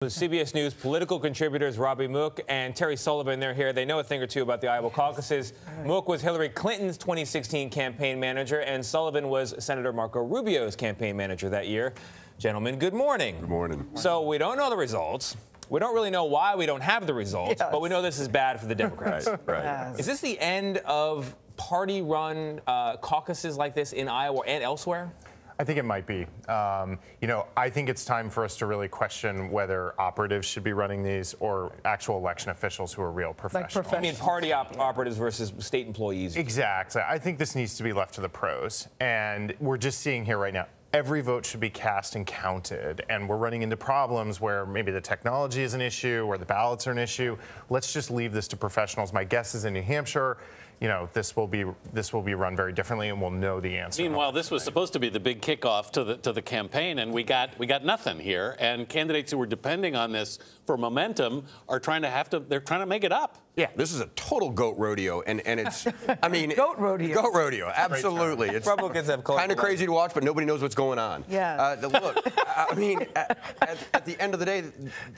The CBS News political contributors Robbie Mook and Terry Sullivan, they're here. They know a thing or two about the Iowa caucuses. Mook was Hillary Clinton's 2016 campaign manager, and Sullivan was Senator Marco Rubio's campaign manager that year. Gentlemen, good morning. Good morning. So we don't know the results. We don't really know why we don't have the results, but we know this is bad for the Democrats. Right. Yes. Is this the end of party-run caucuses like this in Iowa and elsewhere? I think it might be. I think it's time for us to really question whether operatives should be running these or actual election officials who are real professionals. I mean, party operatives versus state employees. Exactly. I think this needs to be left to the pros. And we're just seeing here right now, every vote should be cast and counted. And we're running into problems where maybe the technology is an issue or the ballots are an issue. Let's just leave this to professionals. My guess is in New Hampshire, this will be run very differently, and we'll know the answer. Meanwhile, this was supposed to be the big kickoff to the campaign, and we got nothing here. And candidates who were depending on this for momentum are they're trying to make it up. Yeah, this is a total goat rodeo, and it's, I mean, goat rodeo. Goat rodeo, absolutely. It's kind of crazy to watch, but nobody knows what's going on. Yeah. Look, I mean, at the end of the day,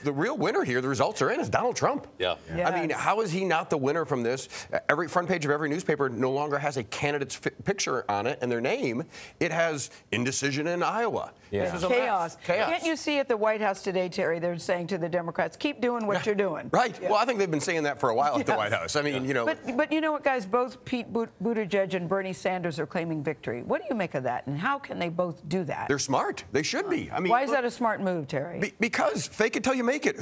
the real winner here, the results are in, is Donald Trump. Yeah. Yes. I mean, how is he not the winner from this? Every front page of every newspaper no longer has a candidate's picture on it and their name. It has indecision in Iowa. Yeah. This is a Chaos. Chaos. Can't you see at the White House today, Terry, they're saying to the Democrats, keep doing what you're doing. Right. Yeah. Well, I think they've been saying that for a while at the White House. I mean, But you know what, guys? Both Pete Buttigieg and Bernie Sanders are claiming victory. What do you make of that? And how can they both do that? They're smart. They should be. I mean, why is that a smart move, Terry? Because fake it till you make it.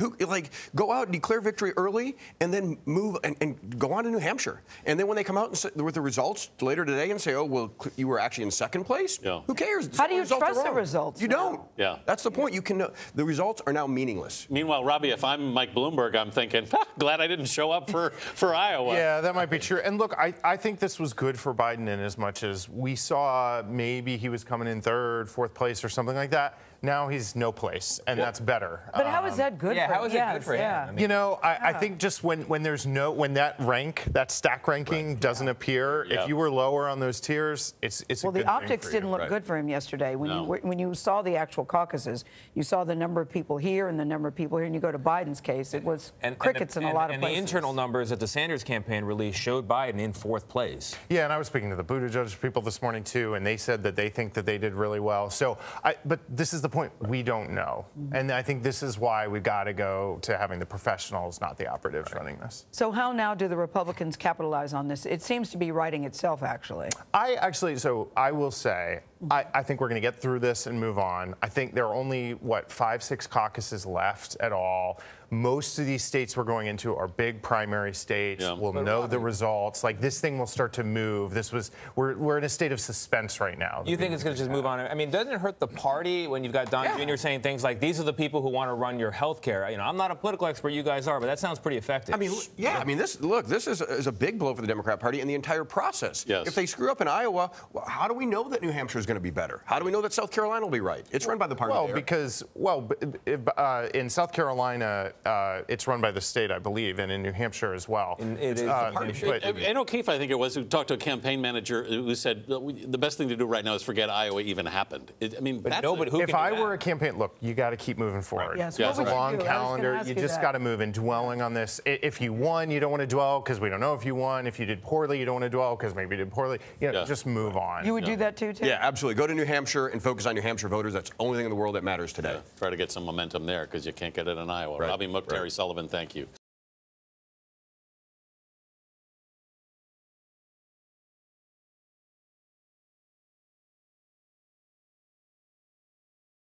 Go out and declare victory early and then move and go on to New Hampshire. And then when they come out with the results later today and say, oh, well, you were actually in second place, who cares? How do you trust the results? You don't. Yeah. That's the point. You can know the results are now meaningless. Meanwhile, Robbie, if I'm Mike Bloomberg, I'm thinking, glad I didn't show up for Iowa. Yeah, that might be true. And look, I think this was good for Biden in as much as we saw maybe he was coming in third, fourth place or something like that. Now he's no place, and that's better. But how is that good for him? How is it good for him? I mean, I think just when that stack ranking doesn't appear, if you were lower on those tiers, it's a good thing. Well, the optics didn't look good for him yesterday. When you saw the actual caucuses, you saw the number of people here and the number of people here, and you go to Biden's case, it was crickets in a lot of places. And the internal numbers that the Sanders campaign released showed Biden in fourth place. Yeah, and I was speaking to the Buttigieg people this morning too, and they said that they think that they did really well. So, but this is the point. We don't know. And I think this is why we've got to go to having the professionals, not the operatives, running this. So how now do the Republicans capitalize on this? It seems to be writing itself, actually. I will say, I think we're going to get through this and move on. I think there are only, 5, 6 caucuses left at all. Most of these states we're going into are big primary states. Yeah. We'll know the results. Like, this thing will start to move. We're in a state of suspense right now. You think it's going to just move on? I mean, doesn't it hurt the party when you've got Don Jr. saying things like, these are the people who want to run your health care? I'm not a political expert, you guys are, but that sounds pretty effective. I mean, this is a big blow for the Democrat Party and the entire process. Yes. If they screw up in Iowa, how do we know that New Hampshire is going to be better? How do we know that South Carolina will be right? It's run by the party in South Carolina, it's run by the state, I believe, and in New Hampshire as well. And O'Keefe, I think it was, who talked to a campaign manager who said the best thing to do right now is forget Iowa even happened. If I were a campaign, look, you got to keep moving forward. Yes. It's a long calendar. You just got to move. And dwelling on this, if you won, you don't want to dwell because we don't know if you won. If you did poorly, you don't want to dwell because maybe you did poorly. Just move on. You would do that too, Tim? Yeah, absolutely. Go to New Hampshire and focus on New Hampshire voters. That's the only thing in the world that matters today. Try to get some momentum there because you can't get it in Iowa. Robbie Mook, Terry Sullivan, thank you.